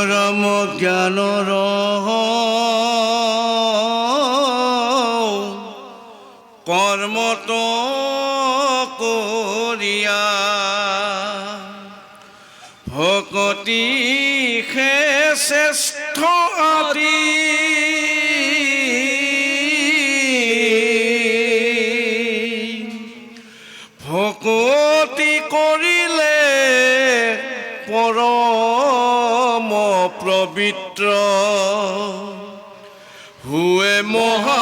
পৰম জ্ঞানৰ কৰ্মত কৰিয়া ভকতি হে শ্ৰেষ্ঠ আদি ভকতি কৰিলে পৰম পবিত্ৰ হুৱে মহা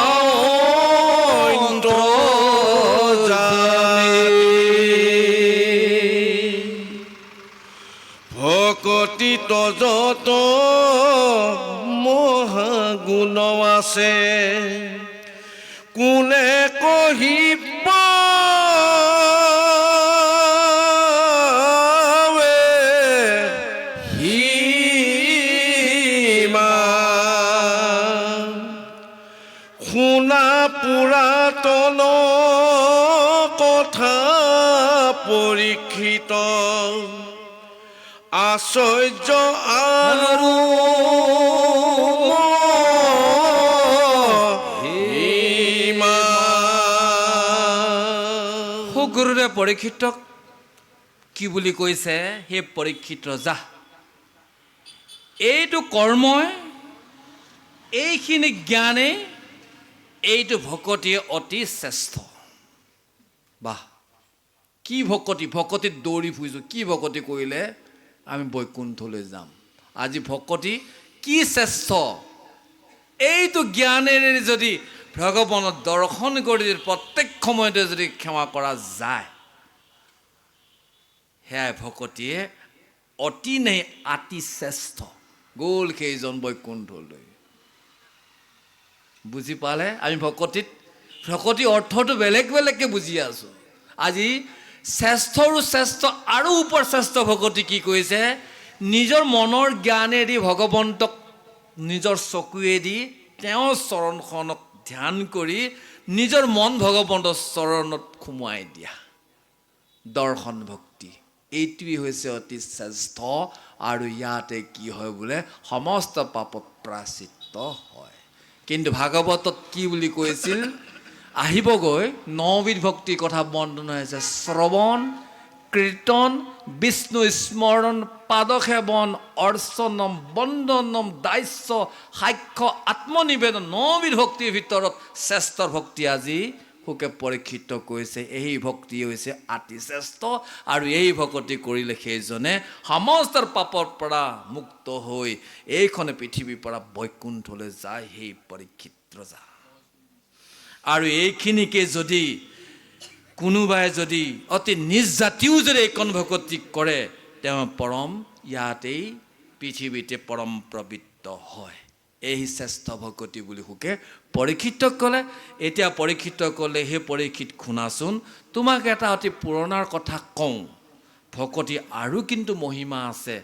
ভকতিত যত মহাগুণ আছে কোনে কহিব শুনা পুৰাতন কথা পৰীক্ষিত আশ্চৰ্য আৰু গুৰুৰে পৰীক্ষিতক কি বুলি কৈছে? হে পৰীক্ষিত যা, এইটো কৰ্মই, এইখিনি জ্ঞানে, এইটো ভকতি অতি শ্ৰেষ্ঠ। বাহ, কি ভকতি! ভকতিত দৌৰি ফুৰিছোঁ। কি ভকতি কৰিলে আমি বৈকুণ্ঠলৈ যাম? আজি ভকতি কি শ্ৰেষ্ঠ! এইটো জ্ঞানেৰে যদি ভগৱানক দৰ্শন কৰি প্ৰত্যেক সময়তে যদি ক্ষমা কৰা যায়, সেয়াই ভকতিয়ে অতি নে আতি শ্ৰেষ্ঠ। গ'ল সেইজন বৈকুণ্ঠলৈ। বুজি পালে? আমি ভকতি অৰ্থটো বেলেগ বেলেগকৈ বুজি আছোঁ। আজি শ্ৰেষ্ঠৰো শ্ৰেষ্ঠ আৰু ওপৰ শ্ৰেষ্ঠ ভকতি কি কৰিছে? নিজৰ মনৰ জ্ঞানেদি ভগৱন্তক নিজৰ চকুৱেদি তেওঁৰ চৰণখনক ধ্যান কৰি নিজৰ মন ভগৱন্তৰ চৰণত সোমোৱাই দিয়া দৰ্শন ভক্তি। এইটোৱেই হৈছে অতি শ্ৰেষ্ঠ। আৰু ইয়াতে কি হয় বোলে? সমস্ত পাপত প্ৰাচিত্য হয়। কিন্তু ভাগৱতত কি বুলি কৈছিল? আহিবগৈ 9বিধ ভক্তিৰ কথা বৰ্ণনা হৈছে। শ্ৰৱণ, কীৰ্তন, বিষ্ণু স্মৰণ, পাদসেৱন, অৰ্চনম, বন্দনম, দাস্য, সাক্ষ্য, আত্মনিবেদন। 9বিধ ভক্তিৰ ভিতৰত শ্ৰেষ্ঠ ভক্তি আজি সুকে পৰীক্ষিত কৰিছে। এই ভক্তি হৈছে অতি শ্ৰেষ্ঠ। আৰু এই ভক্তি কৰিলে সেইজনে সমস্ত পাপৰ পৰা মুক্ত হৈ এইখন পৃথিৱীৰ পৰা বৈকুণ্ঠলৈ যায়। সেই পৰীক্ষিত ৰজা। আৰু এইখিনিকে যদি কোনোবাই যদি অতি নিজ জাতিও যদি এইখন ভকতি কৰে, তেওঁ পৰম ইয়াতেই পৃথিৱীতে পৰম পবিত্ৰ হয়। এই শ্ৰেষ্ঠ ভকতি বুলি সুকে পৰীক্ষিত ক'লে। এতিয়া পৰীক্ষিত ক'লে, সেই পৰীক্ষিত শুনাচোন, তোমাক এটা অতি পুৰণাৰ কথা কওঁ। ভকতি আৰু কিন্তু মহিমা আছে,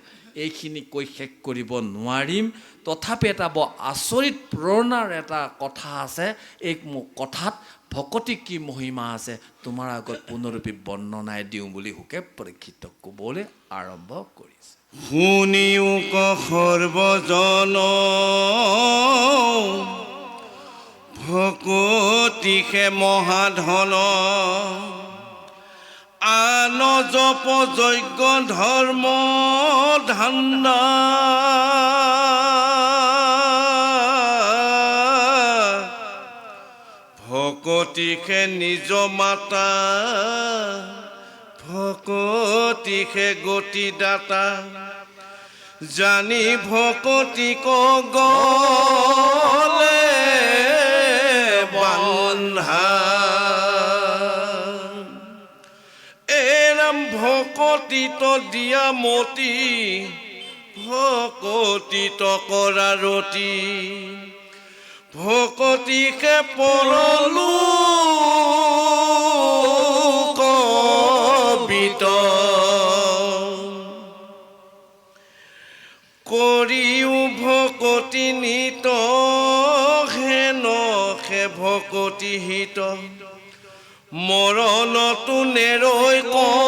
এইখিনি কৈ শেষ কৰিব নোৱাৰিম। তথাপি এটা বৰ আচৰিত পুৰণাৰ এটা কথা আছে। এই কথাত ভকতি কি মহিমা আছে তোমাৰ আগত পুনৰূপী বৰ্ণনাই দিওঁ বুলি সুকে পৰীক্ষিত ক'বলৈ আৰম্ভ কৰিছে। শুনিও ক সৰ্বজন ভকতিহে মহাধন আন জপ যজ্ঞ ধৰ্ম ধান্দা ভকতিহে নিজ মাতা ভকতিহে গতিদাতা জানি ভকতি গলে বন্ধা এৰাম ভকতিত দিয়া মতি ভকতিত কৰা ৰতি ভকতিকে পৰলো কবিত কৰিও ভকতি নিত হেন সে ভকতি হিত মৰণতো নেৰৈ কদাচিত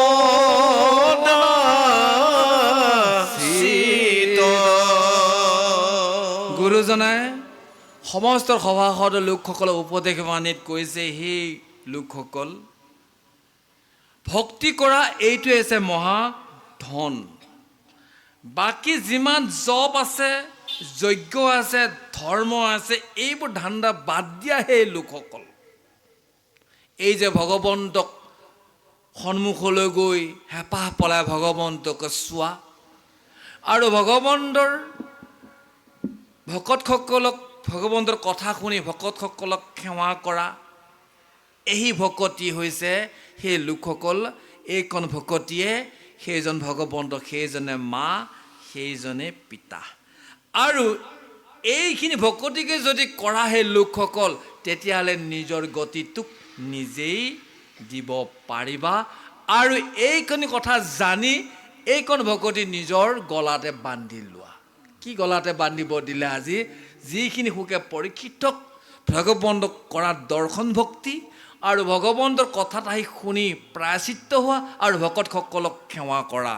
গুৰুজনাই সমস্ত সভাসদ লোকসকলক উপদেশ বাণীত কৈছে, সেই লোকসকল, ভক্তি কৰা এইটোৱে হৈছে মহা ধন। বাকী যিমান জপ আছে, যজ্ঞ আছে, ধৰ্ম আছে, এইবোৰ ধান্দা বাদ দিয়া সেই লোকসকল। এই যে ভগৱন্তক সন্মুখলৈ গৈ হেঁপাহ পলাই ভগৱন্তক চোৱা আৰু ভগৱন্তৰ ভকতসকলক ভগৱন্তৰ কথা শুনি ভকতসকলক সেৱা কৰা, এই ভকতি হৈছে সেই লোকসকল। এইকণ ভকতিয়ে সেইজন ভগৱন্ত, সেইজনে মা, সেইজনে পিতা। আৰু এইখিনি ভকতিকে যদি কৰা সেই লোকসকল, তেতিয়াহ'লে নিজৰ গতিটোক নিজেই দিব পাৰিবা। আৰু এইখিনি কথা জানি এইকণ ভকতি নিজৰ গলাতে বান্ধি লোৱা। কি গলাতে বান্ধিব দিলে? আজি যিখিনি সুখে পৰীক্ষিতক ভগৱন্তক কৰা দৰ্শন ভক্তি আৰু ভগৱন্তৰ কথাত আহি শুনি প্ৰায়চিত্ত হোৱা আৰু ভকতসকলক সেৱা কৰা,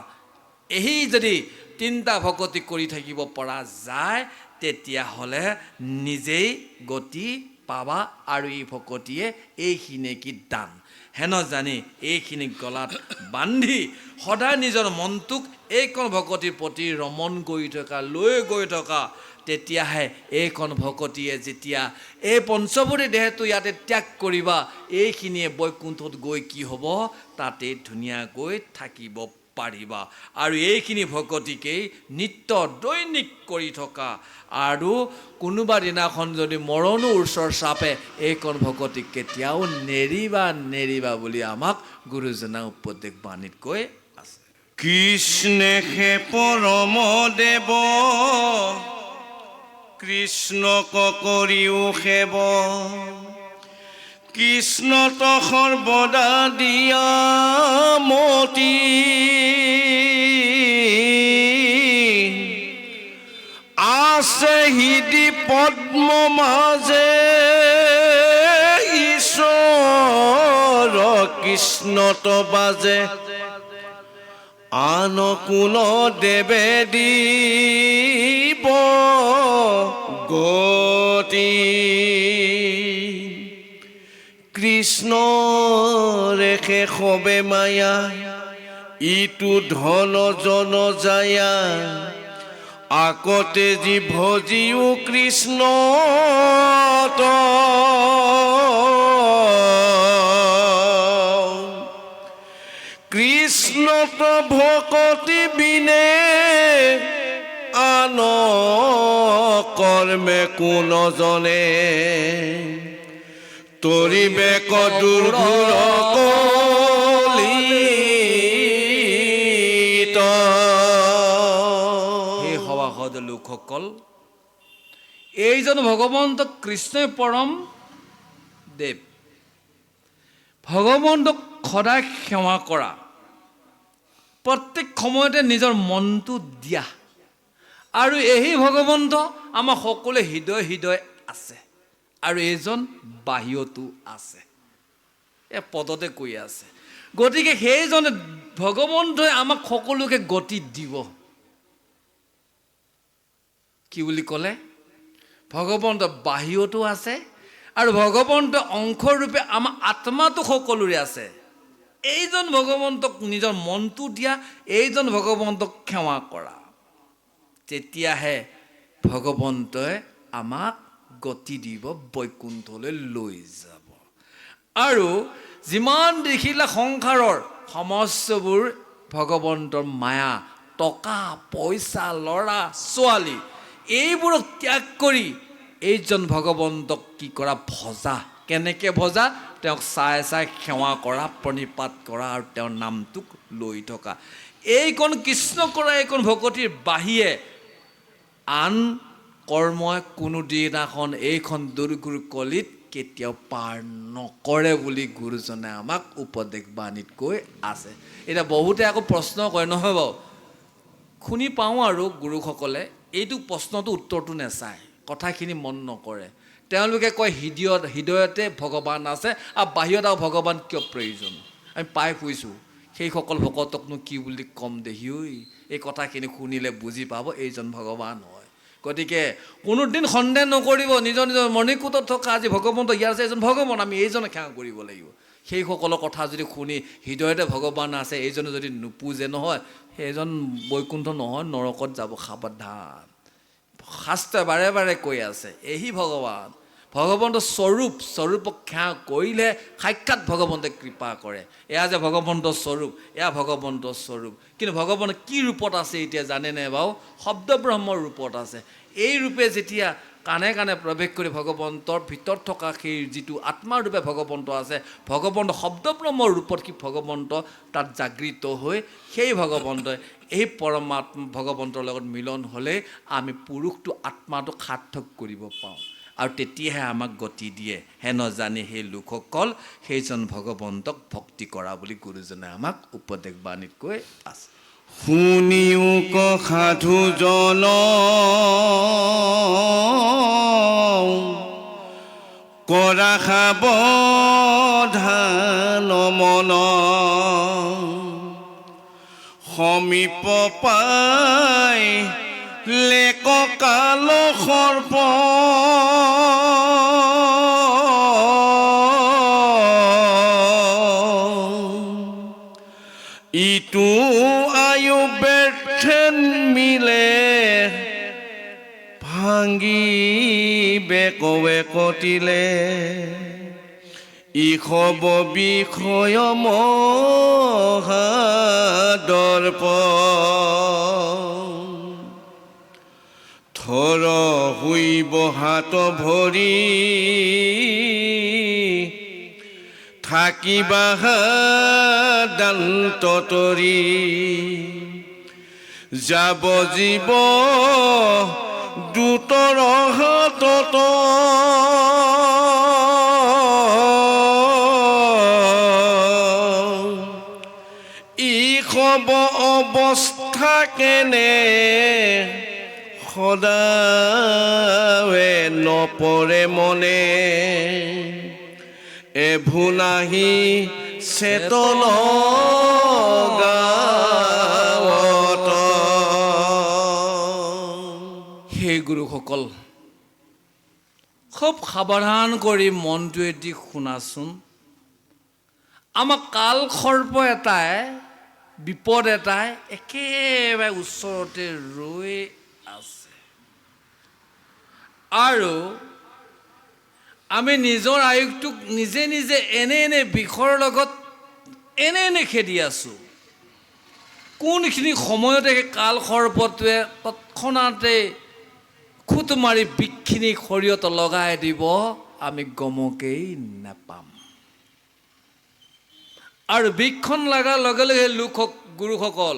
এই যদি তিনিটা ভকতি কৰি থাকিব পৰা যায়, তেতিয়াহ'লে নিজেই গতি পাবা। আৰু এই ভকতিয়ে এইখিনি কি দান হেন জানি এইখিনি গলাত বান্ধি সদায় নিজৰ মনটোক এইকণ ভকতিৰ প্ৰতি ৰমন কৰি থকা, লৈ গৈ থকা, তেতিয়াহে এইকণ ভকতিয়ে যেতিয়া এই পঞ্চভূতি দেহটো ইয়াতে ত্যাগ কৰিবা, এইখিনিয়ে বৈকুণ্ঠত গৈ কি হ'ব? তাতে ধুনীয়াকৈ থাকিব পাৰিবা। আৰু এইখিনি ভকতিকেই নিত্য দৈনিক কৰি থকা, আৰু কোনোবা দিনাখন যদি মৰণো ওচৰ চাপে, এইকণ ভকতিক কেতিয়াও নেৰিবা বুলি আমাক গুৰুজনাই উপদেশ বাণীত কৈ আছে। কৃষ্ণে হে পৰম দেৱ, কৃষ্ণক কৰিও সেৱ, কৃষ্ণত সৰ্বদা দিয়া মতি, আছে হৃদি পদ্ম মাজে, ঈশ্বৰ কৃষ্ণত বাজে, আন কোন দেৱে দিব গতি। কৃষ্ণ ৰেখে সবে মায়া, ইটো ধন জন যায়া, আকতে যি ভজিও কৃষ্ণ, কৃষ্ণত ভকতি বিনে আন কৰ্মে কোন জনে, তৰিবে কদূৰ কলিত। সেই সভাসদ লোকসকল, এইজন ভগৱন্ত কৃষ্ণই পৰম দেৱ। ভগৱন্তক সদায় সেৱা কৰা, প্ৰত্যেক সময়তে নিজৰ মনটো দিয়া। আৰু এই ভগৱন্ত আমাৰ সকলোৱে হৃদয় আছে, আৰু এইজন বাহিৰতো আছে, এই পদতে কৈ আছে। গতিকে সেইজনে ভগৱন্তই আমাক সকলোকে গতি দিব। কি বুলি ক'লে? ভগৱন্ত বাহিৰতো আছে, আৰু ভগৱন্ত অংশৰূপে আমাৰ আত্মাটো সকলোৰে আছে। এইজন ভগৱন্তক নিজৰ মনটো দিয়া, এইজন ভগৱন্তক সেৱা কৰা, তেতিয়াহে ভগৱন্তই আমাক গতি দিব, বৈকুণ্ঠলৈ লৈ যাব। আৰু যিমান দেখিলে সংসাৰৰ সমস্তবোৰ ভগৱন্তৰ মায়া, টকা পইচা, ল'ৰা ছোৱালী, এইবোৰক ত্যাগ কৰি এইজন ভগৱন্তক কি কৰা? ভজা। কেনেকৈ ভজা? তেওঁক চাই সেৱা কৰা, প্ৰণিপাত কৰা, আৰু তেওঁৰ নামটোক লৈ থকা। এইকণ কৃষ্ণ কৰা এইকণ ভকতিৰ বাহিৰে আন কৰ্মই কোনো দিনাখন এইখন দুৰ্গুৰ কলিত কেতিয়াও পাৰ নকৰে বুলি গুৰুজনে আমাক উপদেশ বাণীত কৈ আছে। এতিয়া বহুতে আকৌ প্ৰশ্ন কৰে, নহয় বাৰু? শুনি পাওঁ আৰু গুৰুসকলে এইটো প্ৰশ্নটো উত্তৰটো নেচায়, কথাখিনি মন নকৰে। তেওঁলোকে কয় হৃদয়তে ভগৱান আছে, আৰু বাহিৰত আৰু ভগৱান কিয় প্ৰয়োজন? আমি পাই ফুৰিছোঁ, সেইসকল ভকতকনো কি বুলি ক'ম দেহি ঐ? এই কথাখিনি শুনিলে বুজি পাব এইজন ভগৱান হয়। গতিকে কোনোদিন সন্দেহ নকৰিব নিজৰ নিজৰ মণিকূটত থকা আজি ভগৱন্ত ইয়াৰ আছে এজন ভগৱান, আমি এইজনে সেৱা কৰিব লাগিব। সেইসকলৰ কথা যদি শুনি হৃদয়তে ভগৱান আছে এইজনে যদি নুপুজে নহয়, সেইজন বৈকুণ্ঠ নহয়, নৰকত যাব, সাৱধান। শাস্ত্ৰই বাৰে বাৰে কৈ আছে এহি ভগৱান, ভগৱন্ত স্বৰূপক সেৱা কৰিলে সাক্ষাৎ ভগৱন্তে কৃপা কৰে। এয়া যে ভগৱন্ত স্বৰূপ, এয়া ভগৱন্ত স্বৰূপ। কিন্তু ভগৱান কি ৰূপত আছে এতিয়া জানেনে বাৰু? শব্দ ব্ৰহ্মৰ ৰূপত আছে। এই ৰূপে যেতিয়া কাণে কাণে প্ৰৱেশ কৰি ভগৱন্তৰ ভিতৰত থকা সেই যিটো আত্মাৰ ৰূপে ভগৱন্ত আছে, ভগৱন্ত শব্দ ব্ৰহ্মৰ ৰূপত কি ভগৱন্ত তাত জাগৃত হৈ সেই ভগৱন্তই এই পৰমাত্মা ভগৱন্তৰ লগত মিলন হ'লে আমি পুৰুষটো আত্মাটোক সাৰ্থক কৰিব পাওঁ, আৰু তেতিয়াহে আমাক গতি দিয়ে। হেন জানি সেই লোকসকল সেইজন ভগৱন্তক ভক্তি কৰা বুলি গুৰুজনে আমাক উপদেশ বাণীত কৈ আছে। শুনিও ক সাধুজন কৰা সাৱধান মন, সমীপ পাই লেক কাল সৰ্প, ইটো আয়ু ব্যৰ্থেন মিলে, ভাঙি বেকৱে কটিলে, ইসব বিষয় মহাদৰ্প, থৰ শুইব হাত ভৰি, থাকিবা দান্ত তৰি, যাব জীৱ দূতৰ হাতত, ইসব অৱস্থা কেনে, সদায়ে নপৰে মনে, এভু নাহি চেতন গাঁৱত। সেই গুৰুসকল খুব সাৱধান কৰি মনটোৱেদি শুনাচোন। আমাক কাল সৰ্প এটাই, বিপদ এটাই একেবাৰে ওচৰতে ৰৈ আছে, আৰু আমি নিজৰ আয়ুসটোক নিজে নিজে এনে বিষৰ লগত এনে খেদি আছোঁ। কোনখিনি সময়তে কাল সৰ্পটোৱে তৎক্ষণাতে খুট মাৰি বিষখিনি শৰীৰত লগাই দিব আমি গমকেই নাপাম। আৰু বিষখন লগাৰ লগে লগে গুৰুসকল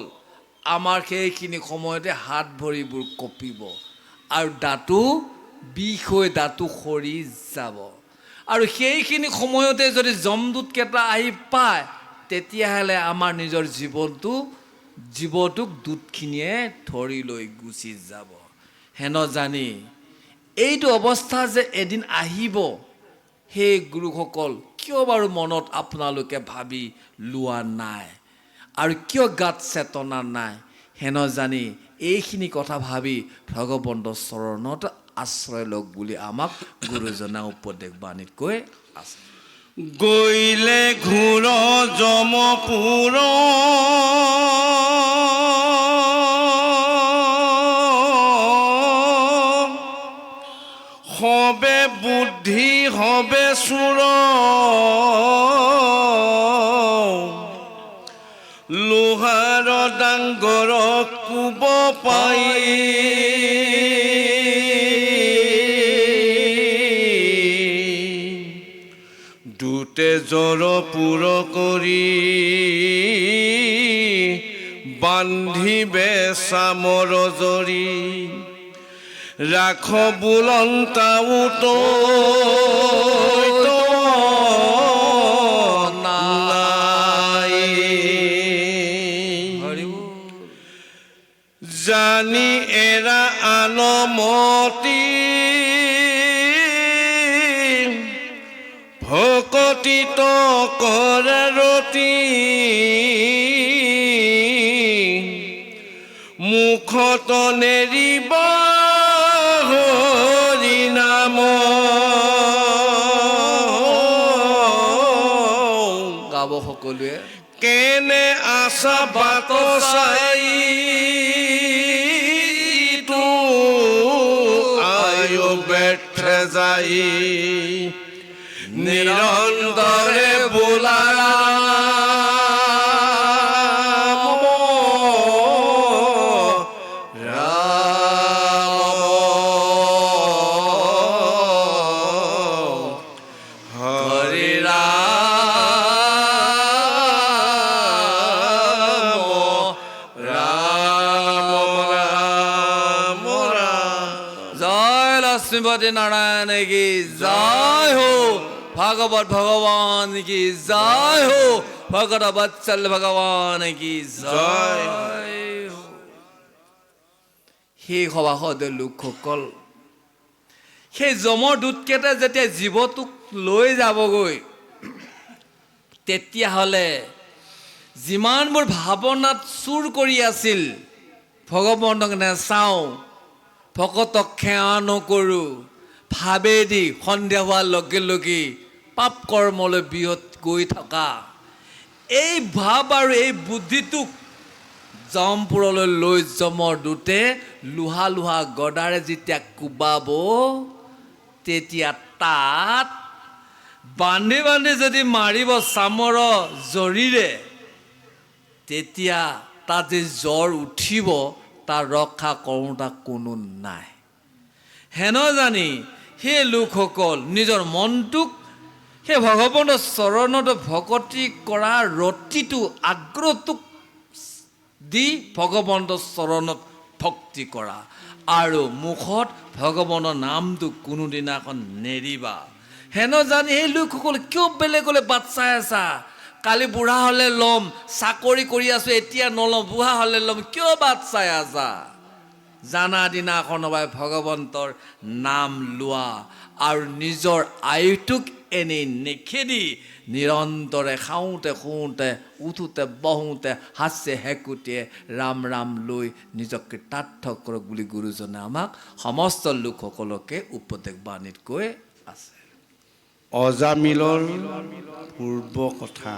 আমাৰ সেইখিনি সময়তে হাত ভৰিবোৰ কঁপিব, আৰু দাঁতো বিষ হৈ দাঁতো সৰি যাব। আৰু সেইখিনি সময়তে যদি যমদূতকেইটা আহি পায়, তেতিয়াহ'লে আমাৰ নিজৰ জীৱটোক দূতখিনিয়ে ধৰি লৈ গুচি যাব। হেন জানি এইটো অৱস্থা যে এদিন আহিব, সেই গুৰুসকল কিয় বাৰু মনত আপোনালোকে ভাবি লোৱা নাই, আৰু কিয় গাত চেতনা নাই? হেন জানি এইখিনি কথা ভাবি ভগৱন্তৰ চৰণত আশ্ৰয় লওক বুলি আমাক গুৰুজনা উপদেশ বাণীত কৈ আছে। গৈলে ঘূৰ যমপুৰ, হবে বুদ্ধি হবে চুৰ, লোহাৰ ডাংগৰ কোব পাই, দুতে জ্বৰ পুৰ কৰি, বান্ধিবে চামৰ জৰি, ৰাখ বুলন্তাওত নাই, জানি এৰা আনমতি, ভকতিত কৰে ৰতি, মুখত নেৰিবা সকলোৱে কেনে আশা বাট চাই তো আয়ো ব্যৰ্থ যাই নিৰন্তৰে বোলা लक्ष्मीपति नारायण की जय हो भागवत भगवान की जय हो भगत वत्सल भगवान की जय हो সেই সভাসদৰ লোকসকল সেই যমৰ দূতকেইটা যেতিয়া জীৱটোক লৈ যাবগৈ তেতিয়াহ'লে যিমানবোৰ ভাৱনাত চুৰ কৰি আছিল ভগৱানক নেচাওঁ ভকতক সেৱা নকৰোঁ ভাৱেদি সন্ধিয়া হোৱাৰ লগে লগে পাপ কৰ্মলৈ বিৰত গৈ থকা এই ভাৱ আৰু এই বুদ্ধিটোক জমপুৰলৈ লৈ যমৰ দূতে লোহা লোহা গদাৰে যেতিয়া কোবাব তেতিয়া তাত বান্ধি বান্ধি যদি মাৰিব চামৰ জৰিৰে তেতিয়া তাত যে জ্বৰ উঠিব তাৰ ৰক্ষা কৰোঁতা কোনো নাই হেন জানি সেই লোকসকল নিজৰ মনটোক সেই ভগৱানৰ চৰণত ভকতি কৰা ৰতিটো আগ্ৰহটোক দি ভগৱানৰ চৰণত ভক্তি কৰা আৰু মুখত ভগৱানৰ নামটো কোনোদিনাখন নেৰিবা হেন জানি সেই লোকসকল কিয় বেলেগলৈ বাট চাই আছা কালি বুঢ়া হ'লে ল'ম চাকৰি কৰি আছোঁ এতিয়া নল'ম বুঢ়া হ'লে ল'ম কিয় বাট চাই আছা জানা দিনাখনবাই ভগৱন্তৰ নাম লোৱা আৰু নিজৰ আয়ুটোক এনেই নেখেদি নিৰন্তৰে খাওঁতে শুওঁতে উঠোঁতে বহোঁতে হাস্যে হেকুটিয়ে ৰাম ৰাম লৈ নিজক কৃতাৰ্থ কৰক বুলি গুৰুজনে আমাক সমস্ত লোকসকলকে উপদেশ বাণীত কৈ আছে অজামিলৰ পূৰ্ব কথা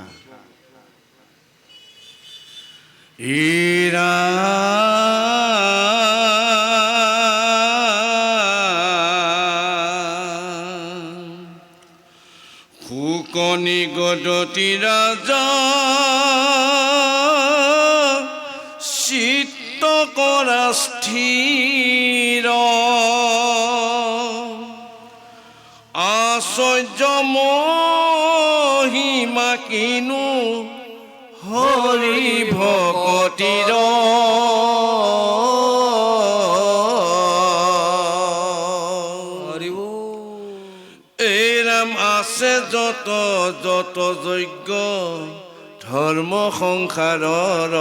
ইৰা ফুকনি গদতি ৰাজা চিত্ত কৰা স্থিৰ আশ্চৰ্য মহিমা কিনো হৰি ভকতিৰ এই ৰাম আছে যত যত যজ্ঞ ধৰ্ম সংসাৰৰ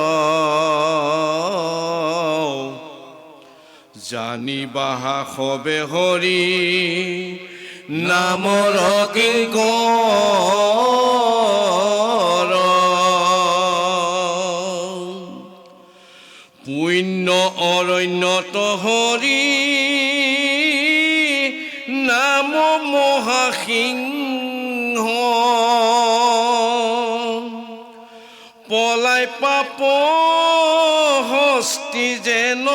জানিবাহা সবে হৰি নামৰ কিংকৰ পুণ্য অৰণ্যত হৰি নাম মহাসিংহ পলাই পাপ হস্তি যেন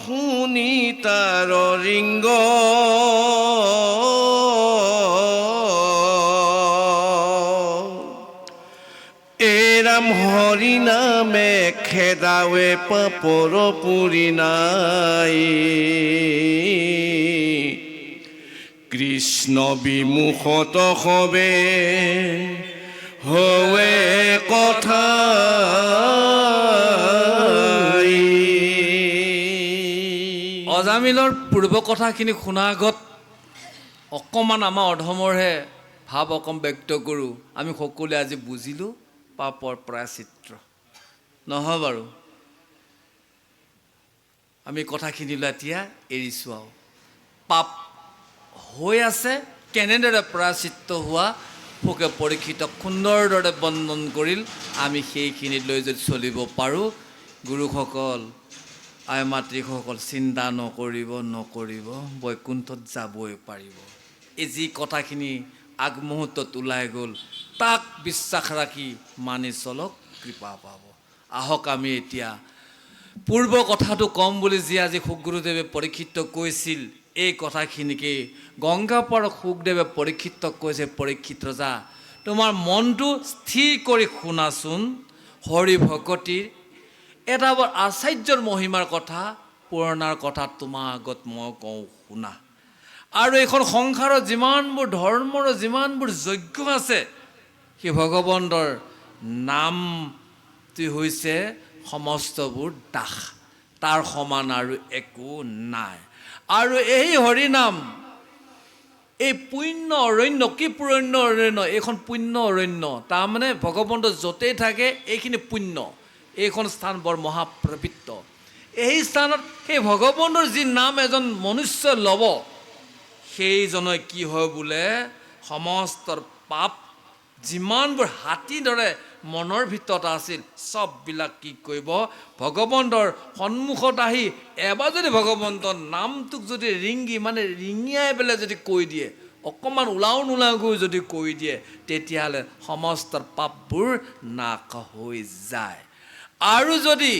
শুনি তাৰ ৰিংগ এৰাম হৰি নামে খেদাৱে পাপৰ পুৰি নাই কৃষ্ণ বিমুখত সবে হৱে কথা অজামিলৰ পূৰ্ব কথাখিনি শুনা আগত অকণমান আমাৰ অধমৰহে ভাৱ অকণ ব্যক্ত কৰোঁ আমি সকলোৱে আজি বুজিলোঁ পাপৰ প্ৰায়চিত্ৰ নহয় বাৰু আমি কথাখিনিলৈ এতিয়া এৰিছোঁ আৰু পাপ হৈ আছে কেনেদৰে প্ৰায়চিত্ৰ হোৱা পোকে পৰীক্ষিতক সুন্দৰদৰে বৰ্ণন কৰিল আমি সেইখিনিত লৈ যদি চলিব পাৰোঁ গুৰুসকল আই মাতৃসকল চিন্তা নকৰিব বৈকুণ্ঠত যাবই পাৰিব এই যি কথাখিনি আগমুহূৰ্তত ওলাই গ'ল, তাক বিশ্বাস ৰাখি মানি চলক, কৃপা পাব। আহক আমি এতিয়া পূৰ্ব কথাটো কম বুলি যি আজি সুখগুৰুদেৱে পৰীক্ষিতক কৈছিল, এই কথাখিনিকে গংগাপাৰ সুখদেৱে পৰীক্ষিতক কৈছে, পৰীক্ষিত ৰজা তোমাৰ মনটো স্থিৰ কৰি শুনাচোন, হৰি ভকতিৰ এটা বৰ আশ্চৰ্যৰ মহিমাৰ কথা, পুৰণাৰ কথা তোমাৰ আগত মই কওঁ শুনা। আৰু এইখন সংসাৰত যিমানবোৰ ধৰ্মৰ যিমানবোৰ যজ্ঞ আছে, সেই ভগৱন্তৰ নামটি হৈছে সমস্তবোৰ দাস, তাৰ সমান আৰু একো নাই। আৰু এই হৰিনাম, এই পুণ্য অৰণ্য, কি পুণ্য অৰণ্য, এইখন পুণ্য অৰণ্য, তাৰমানে ভগৱন্ত য'তেই থাকে এইখিনি পুণ্য, এইখন স্থান বৰ মহাপবিত্ৰ। এই স্থানত সেই ভগৱন্তৰ যি নাম এজন মনুষ্য ল'ব, সেইজনে কি হয় বোলে, সমস্তৰ পাপ যিমানবোৰ হাতী দৰে মনৰ ভিতৰত আছিল, চববিলাক কি কৰিব, ভগৱন্তৰ সন্মুখত আহি এবাৰ যদি ভগৱন্তৰ নামটোক যদি ৰিঙিয়াই পেলাই যদি কৈ দিয়ে, অকণমান ওলাও নোলাওকৈ যদি কৈ দিয়ে, তেতিয়াহ'লে সমস্ত পাপবোৰ নাশ হৈ যায়। আৰু যদি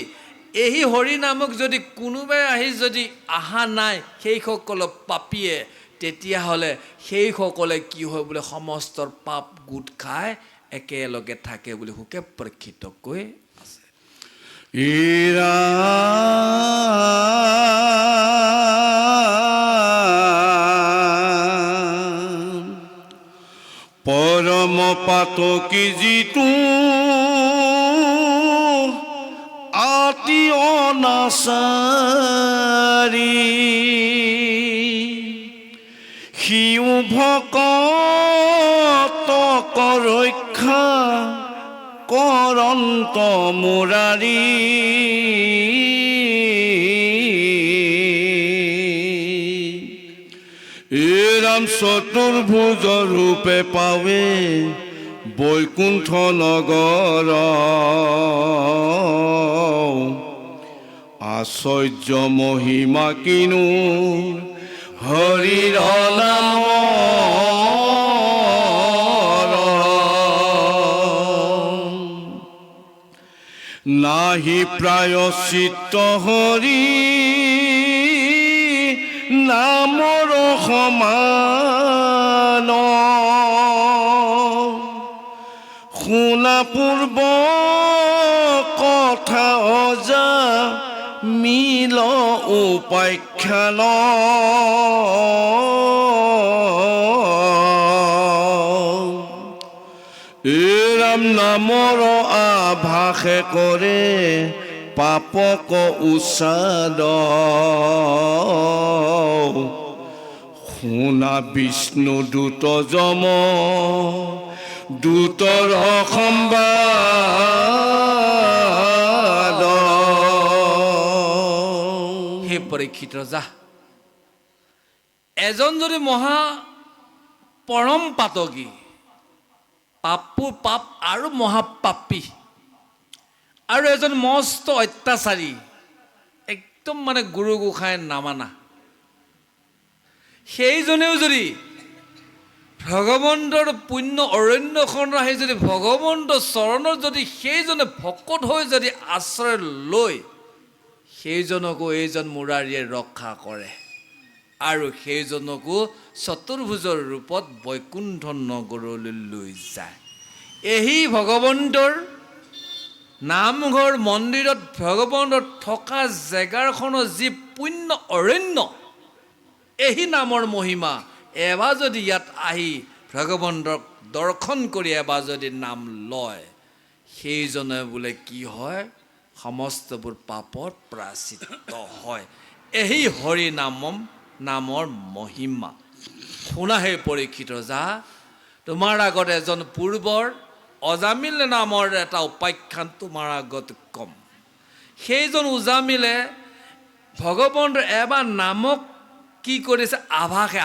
এই হৰিনামক যদি কোনোবাই আহি যদি অহা নাই সেইসকল পাপীয়ে, তেতিয়াহ'লে সেইসকলে কি হয় বোলে, সমস্তৰ পাপ গোট খাই একেলগে থাকে বুলি সুকে পৰীক্ষিত কৈ আছে। পৰম পাতকী যিটো আতি অনাচাৰী, সিও ভকতক ৰক্ষা কৰন্ত মুৰাৰী। ৰাম চতুৰ্ভুজ ৰূপে পাৱে বৈকুণ্ঠ নগৰ, আশ্চৰ্য মহিমা কিনো হৰিৰ নামৰ, নাহি প্ৰায়শ্চিত্ত হৰি নামৰ সমান, শুনা পূৰ্ব কথা অজা মিল উপাখ্যান, ৰাম নামৰ আভাসে কৰে পাপক উচ্ছাদ, শুনা বিষ্ণু দূত যম দূতৰ সম্বাদ। সেই পৰীক্ষিত ৰজা, এজন যদি মহা পৰম পাতকী, পাপ আৰু মহাপাপী, আৰু এজন মস্ত অত্যাচাৰী, একদম গুৰু গোসাঁই নামানা, সেইজনেও যদি ভগৱন্তৰ পুণ্য অৰণ্যখন আহি যদি ভগৱন্তৰ চৰণত যদি সেইজনে ভকত হৈ যদি আশ্ৰয় লৈ, সেইজনকো এইজন মুৰাৰীয়ে ৰক্ষা কৰে, আৰু সেইজনকো চতুৰ্ভুজৰ ৰূপত বৈকুণ্ঠ নগৰলৈ লৈ যায়। এই ভগৱন্তৰ নামঘৰ মন্দিৰত ভগৱন্তৰ থকা জেগাখনৰ যি পুণ্য অৰণ্য, এই নামৰ মহিমা, এবাৰ যদি ইয়াত আহি ভগৱন্তক দৰ্শন কৰি এবাৰ যদি নাম লয়, সেইজনে বোলে কি হয়, সমস্তবোৰ পাপৰ প্ৰায়শ্চিত্ত হয়। এই হৰি নামৰ মহিমা শুনা। হে পৰীক্ষিত ৰজা, তোমাৰ আগত এজন পূৰ্বৰ অজামিল নামৰ এটা উপাখ্যান তোমাৰ আগত কম। সেইজন উজামিলে ভগৱন্তৰ এবাৰ নামক কি কৰিছে, আভাসে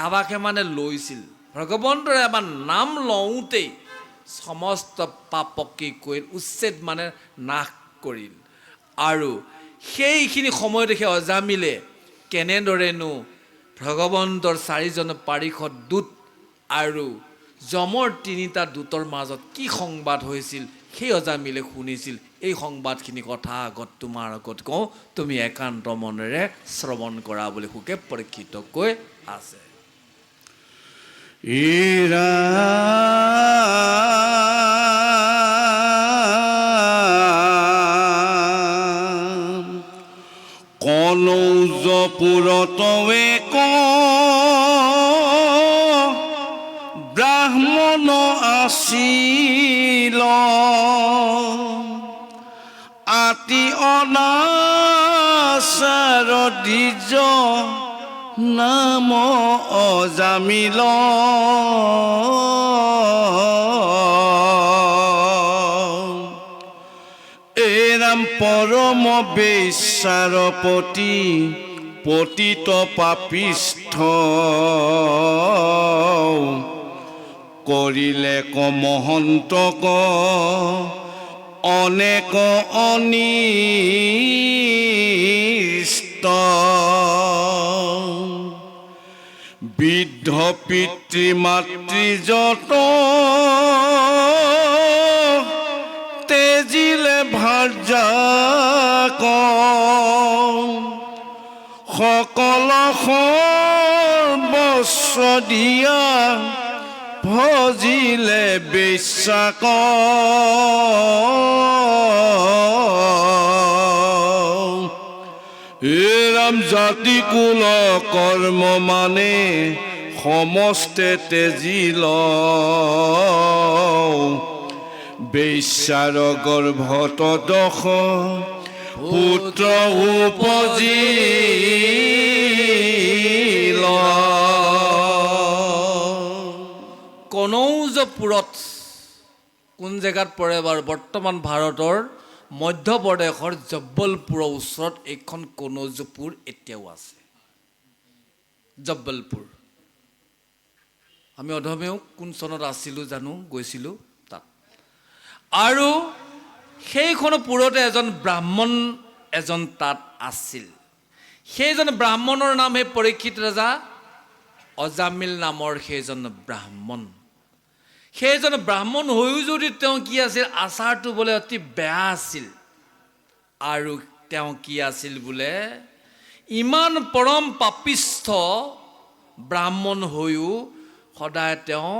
লৈছিল। ভগৱন্তৰ এবাৰ নাম লওঁতেই সমস্ত পাপক কি কৰিল, উচ্ছেদ নাশ কৰিল। আৰু সেইখিনি সময় দেখি অজামিলে কেনেদৰেনো ভগৱন্তৰ চাৰিজন পাৰিষদ দূত আৰু যমৰ তিনিটা দূতৰ মাজত কি সংবাদ হৈছিল সেই অজামিলে শুনিছিল। এই সংবাদখিনি কথা আগত তোমাৰ আগত কওঁ, তুমি একান্ত মনেৰে শ্ৰৱণ কৰা বুলি সুকে পৰীক্ষিত কৈ আছে। কনৌজপুৰতৱে ব্ৰাহ্মণ আছিল, আতি অনাচাৰ দ্বিজ নাম অজামিল। এৰাম পৰম বেশ্যাৰপতি পতিত পাপিষ্ঠ, কৰিলে মহন্তক অনেক অনিষ্ট। বৃদ্ধ পিতৃ মাতৃযত তেজিলে ভাৰ্যাক, সকল সৰ্বস্ব দিয়া ভজিলে বেশ্যাক। এৰাম জাতি কুল কৰ্ম মানে সমস্তে তেজিল, বেশ্যাৰ গৰ্ভত দশ পুত্ৰ উপজিল। কনৌজপুৰত কোন জেগাত পৰে বাৰু? বৰ্তমান ভাৰতৰ মধ্যপ্ৰদেশৰ জব্বলপুৰৰ ওচৰত এইখন কনৌজপুৰ এতিয়াও আছে। জব্বলপুৰ আমি অধমেও কোন চনত আছিলোঁ জানো, গৈছিলোঁ তাত। আৰু সেইখন পুৰতে এজন ব্ৰাহ্মণ তাত আছিল। সেইজন ব্ৰাহ্মণৰ নাম সেই পৰীক্ষিত ৰজা অজামিল নামৰ সেইজন ব্ৰাহ্মণ। সেইজন ব্ৰাহ্মণ হৈও যদি তেওঁ কি আছিল, আচাৰটো বোলে অতি বেয়া আছিল। আৰু তেওঁ কি আছিল বোলে, ইমান পৰম পাপিষ্ঠ ব্ৰাহ্মণ হৈও সদায় তেওঁ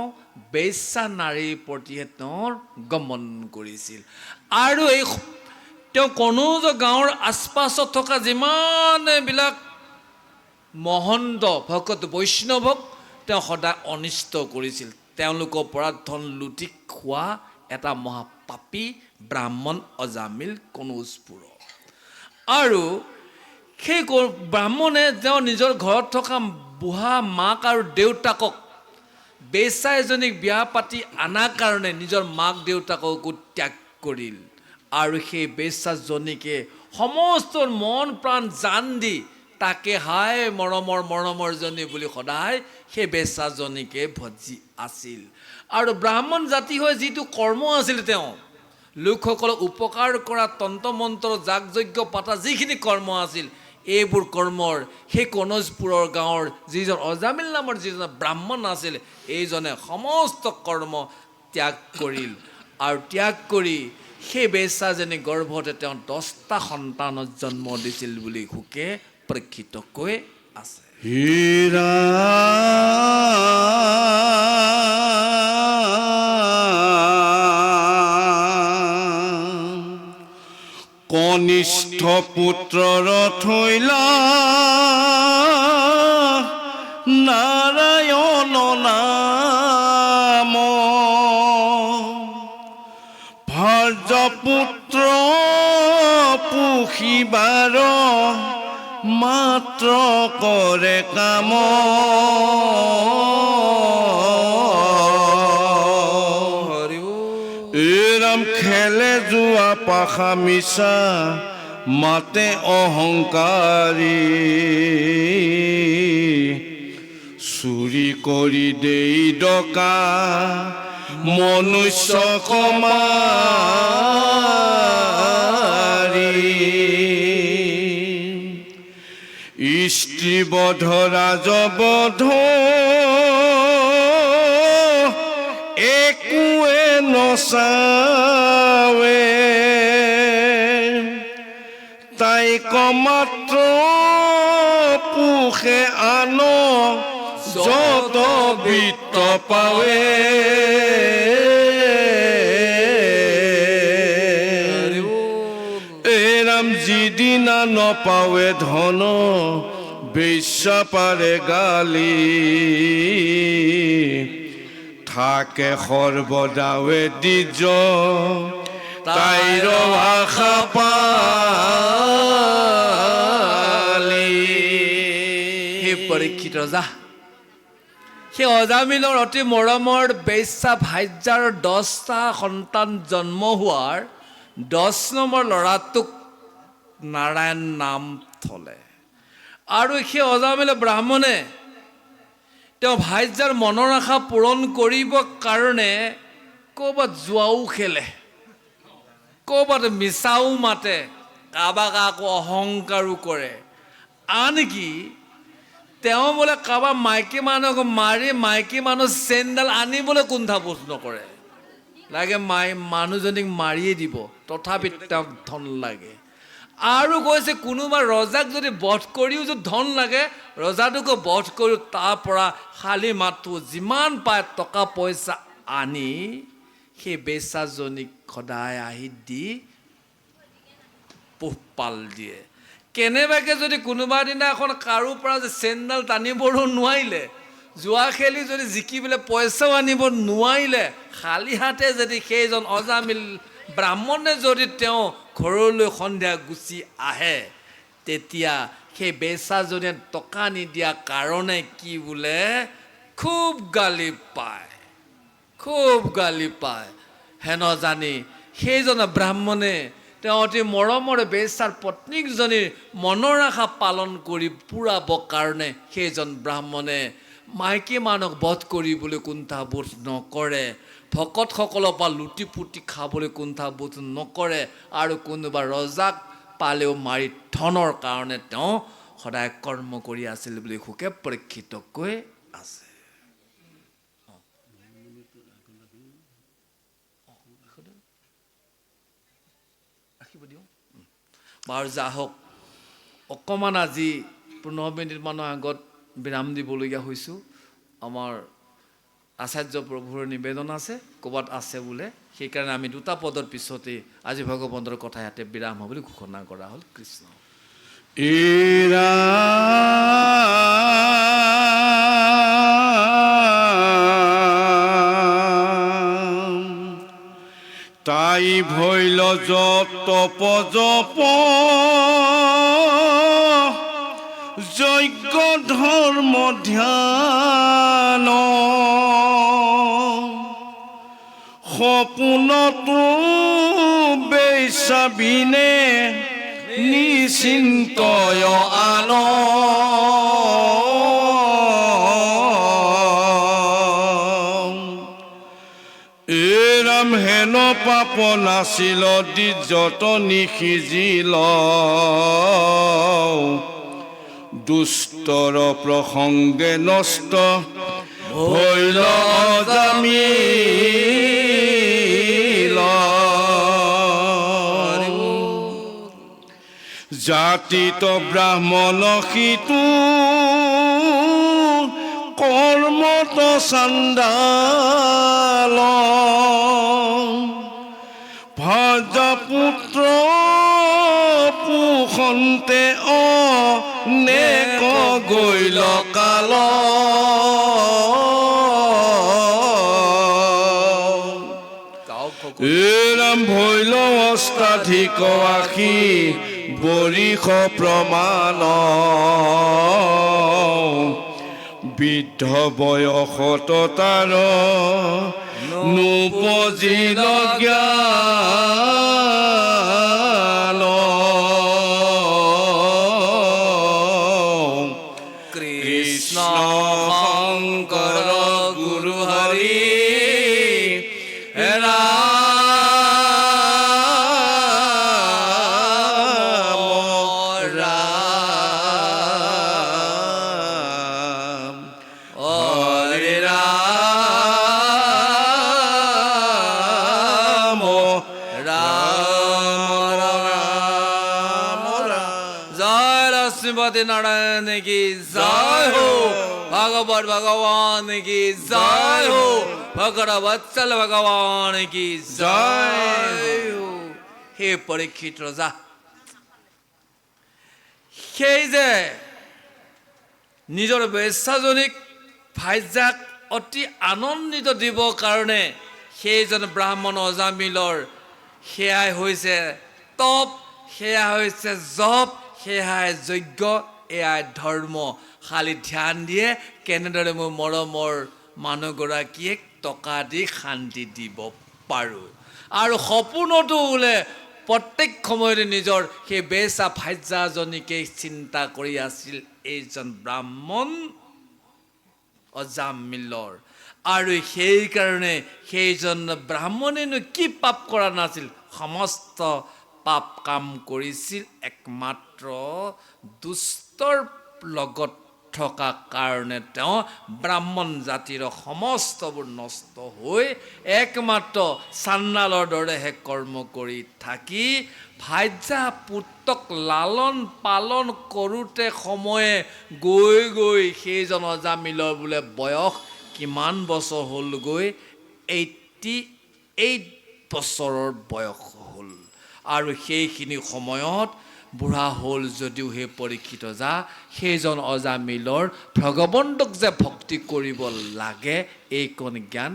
বেশ্যা নাৰীৰ প্ৰতিহে তেওঁৰ গমন কৰিছিল। আৰু এই তেওঁ কনৌজ গাঁৱৰ আশপাশত থকা যিমানবিলাক মহন্ত ভকত বৈষ্ণৱক তেওঁ সদায় অনিষ্ট কৰিছিল। তেওঁলোকৰ পৰা ধন লুটি খোৱা এটা মহাপাপী ব্ৰাহ্মণ অজামিল কনৌজপুৰ। আৰু সেই ব্ৰাহ্মণে তেওঁ নিজৰ ঘৰত থকা বুঢ়া মাক আৰু দেউতাকক বেশ্যা এজনীক বিয়া পাতি অনাৰ কাৰণে নিজৰ মাক দেউতাককো ত্যাগ কৰিল। আৰু সেই বেশ্যাজনীকে সমস্ত মন প্ৰাণ জান দি তাকে হাই মৰমৰজনী বুলি সদায় সেই বেশ্যাজনীকে ভজি আছিল। আৰু ব্ৰাহ্মণ জাতি হৈ যিটো কৰ্ম আছিল, তেওঁ লোকসকলক উপকাৰ কৰা, তন্ত্ৰ মন্ত্ৰ যাগ যজ্ঞ পাতা যিখিনি কৰ্ম আছিল, এইবোৰ কৰ্মৰ সেই কনৌজপুৰৰ গাঁৱৰ যিজন অজামিল নামৰ যিজন ব্ৰাহ্মণ আছিল, এইজনে সমস্ত কৰ্ম ত্যাগ কৰিল। আৰু ত্যাগ কৰি সেই বেশ্যাজনী গৰ্ভতে তেওঁ 10টা সন্তানত জন্ম দিছিল বুলি সুকে প্ৰক্ষিতকৈ আছে। হীৰা কনিষ্ঠ পুত্ৰৰ থৈলা নাৰায়ণ নাম, ভাৰ্যপুত্ৰ পুষিবাৰ মাত্ৰ কৰে কাম। এৰাম খেলে যোৱা পাখা মিছা মাতে অহংকাৰী, চুৰি কৰি দেই ডকা মনুষ্য কমাৰী, স্ত্ৰীবধ ৰাজবধ একোৱে নচাৱে তাইক মাত্ৰ পোষে আন যত বিত্ত পাৱে এৰাম যিদিনা নপাৱে ধন বেশ্যা পাৰে গালি থাকে সৰ্বদাৱে দ্বিজ তাইৰ ভাষা পালি হে পৰীক্ষিত ৰজা সেই অজামিলৰ অতি মৰমৰ বেশ্যা ভাৰ্যাৰ 10টা সন্তান জন্ম হোৱাৰ 10 নম্বৰ ল'ৰাটোক নাৰায়ণ নাম থলে আৰু সেই অজামিল ব্ৰাহ্মণে তেওঁ ভাৰ্যাৰ মনৰ আশা পূৰণ কৰিবৰ কাৰণে ক'ৰবাত জুৱাও খেলে ক'ৰবাত মিছাও মাতে কাৰোবাক আকৌ অহংকাৰো কৰে আনকি তেওঁ বোলে কাৰোবাৰ মাইকী মানুহক মাৰি মাইকী মানুহ চেণ্ডেল আনিবলৈ কুণ্ঠাবোধ নকৰে লাগে মানুহজনীক মাৰিয়ে দিব তথাপিতো তেওঁক ধন লাগে আৰু কৈছে কোনোবা ৰজাক যদি বধ কৰিও যদি ধন লাগে ৰজাটোকো বধ কৰিও তাৰ পৰা খালী মাথো যিমান পায় টকা পইচা আনি সেই বেশ্যাজনীক সদায় আহি দি পোহপাল দিয়ে কেনেবাকৈ যদি কোনোবা দিনা এখন কাৰো পৰা যে চেণ্ডেল টানিবও নোৱাৰিলে জুৱা খেলি যদি জিকি পেলাই পইচাও আনিব নোৱাৰিলে খালী হাতে যদি সেইজন অজামিল ব্ৰাহ্মণে যদি তেওঁ ঘৰলৈ সন্ধিয়া গুচি আহে তেতিয়া সেই বেশ্যাজনীয়ে টকা নিদিয়া কাৰণে কি বোলে খুব গালি পায় হেন জানি সেইজন ব্ৰাহ্মণে তেওঁ অতি মৰমৰ বেশ্যাৰ পত্নীকজনীৰ মনৰ আশা পালন কৰি পূৰাবৰ কাৰণে সেইজন ব্ৰাহ্মণে মাইকী মানুহক বধ কৰিবলৈ কুণ্ঠাবোধ নকৰে ভকতসকলৰ পৰা লুটি পুটি খাবলৈ কুণ্ঠাবোধ নকৰে আৰু কোনোবা ৰজাক পালেও মাৰি ধনৰ কাৰণে তেওঁ সদায় কৰ্ম কৰি আছিল বুলি সুকে পৰীক্ষিত কৈ আছে বাৰু যা হওক অকণমান আজি 15 মিনিটমানৰ আগত বিৰাম দিবলগীয়া হৈছোঁ আমাৰ আচাৰ্য প্ৰভুৰ নিবেদন আছে ক'ৰবাত আছে বোলে সেইকাৰণে আমি 2টা পদৰ পিছতেই আজি ভগৱন্তৰ কথা ইয়াতে বিৰাম হ'ব বুলি ঘোষণা কৰা হ'ল কৃষ্ণ এৰা তাই ভৈল যত পজপ যজ্ঞ ধৰ্ম ধ্যান সপোনতো বেশ্যাবিনে নিশ্চিন্তয় আন এৰাম হেন পাপ নাছিল দ্বিজত নিসিজিল দুষ্টৰ প্ৰসংগে নষ্ট হৈল অজামিল জাতিত ব্ৰাহ্মণ সিটো কৰ্মত চাণ্ডাল ভাৰ্যাপুত্ৰ পোষন্তে অনেক গৈল কাল এৰাম ভৈল অষ্টাধিক আশী বৰিষ প্ৰমাণ বৃদ্ধ বয়সত তাৰ নুপজিল জ্ঞান কৃষ্ণ শংকৰ গুৰু হৰি শ্ৰীমতী নাৰায়ণ কি জয় হো ভাগৱত ভগৱান কি জয় হো ভগত বৎসল ভগৱান কি জয় হো। হে পৰীক্ষিত ৰজা, সেই যে নিজৰ বেশ্যাজনীক ভাইজাক অতি আনন্দিত দিবৰ কাৰণে সেইজন ব্ৰাহ্মণ অজামিলৰ সেয়াই হৈছে তপ, সেয়া হৈছে জপ, সেয়াই যজ্ঞ, এয়াই ধৰ্ম। খালি ধ্যান দিয়ে কেনেদৰে মোৰ মৰমৰ মানুহগৰাকীক টকা দি শান্তি দিব পাৰোঁ। আৰু সপোনতো বোলে প্ৰত্যেক সময়তে নিজৰ সেই বেচা ভাৰ্যাজনীকে চিন্তা কৰি আছিল এইজন ব্ৰাহ্মণ অজামিলৰ। আৰু সেইকাৰণে সেইজন ব্ৰাহ্মণেনো কি পাপ কৰা নাছিল? সমস্ত পাপ কাম কৰিছিল একমাত্ৰ দুষ্টৰ লগত থকা কাৰণে তেওঁ ব্ৰাহ্মণ জাতিৰ সমস্তবোৰ নষ্ট হৈ একমাত্ৰ চাণ্ডালৰ দৰেহে কৰ্ম কৰি থাকি ভাৰ্যা পুত্ৰক লালন পালন কৰোঁতে সময়ে গৈ গৈ সেইজন অজামিলৰ বোলে বয়স কিমান বছৰ হ'লগৈ? 88 বছৰৰ বয়স হ'ল। আৰু সেইখিনি সময়ত বুঢ়া হ'ল যদিও সেই পৰীক্ষিত যা সেইজন অজামিলৰ ভগৱন্তক যে ভক্তি কৰিব লাগে এইকণ জ্ঞান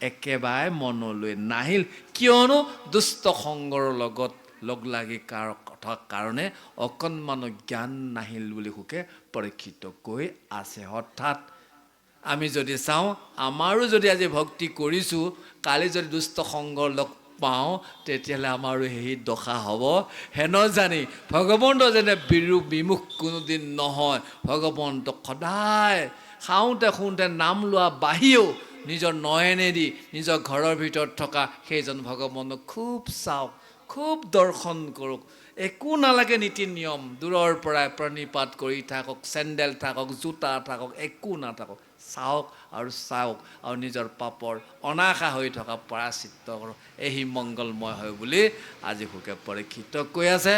একেবাৰে মনলৈ নাহিল। কিয়নো দুষ্ট সংগৰ লগত লগ লাগি থকাৰ কাৰণে অকণমানো জ্ঞান নাহিল বুলি সুখে পৰীক্ষিত কৈ আছে। অৰ্থাৎ আমি যদি চাওঁ, আমাৰো যদি আজি ভক্তি কৰিছোঁ, কালি যদি দুষ্ট সংগৰ লগ পাওঁ তেতিয়াহ'লে আমাৰো সেই দশা হ'ব হেন জানি ভগৱন্ত যেনে বিমুখ কোনোদিন নহয়। ভগৱন্তক সদায় খাওঁতে শুওঁতে নাম লোৱা বাহিৰেও নিজৰ নয়নেদি নিজৰ ঘৰৰ ভিতৰত থকা সেইজন ভগৱন্তক খুব চাওক, খুব দৰ্শন কৰক। একো নালাগে নীতি নিয়ম, দূৰৰ পৰাই প্ৰণিপাত কৰি থাকক, চেণ্ডেল থাকক, জোতা থাকক, একো নাথাকক, চাওক আৰু চাওক আৰু নিজৰ পাপৰ অনাশা হৈ থকা প্ৰায়শ্চিত্ত কৰক। এই মংগলময় হয় বুলি আজি সুখে পৰীক্ষিত কৈ আছে।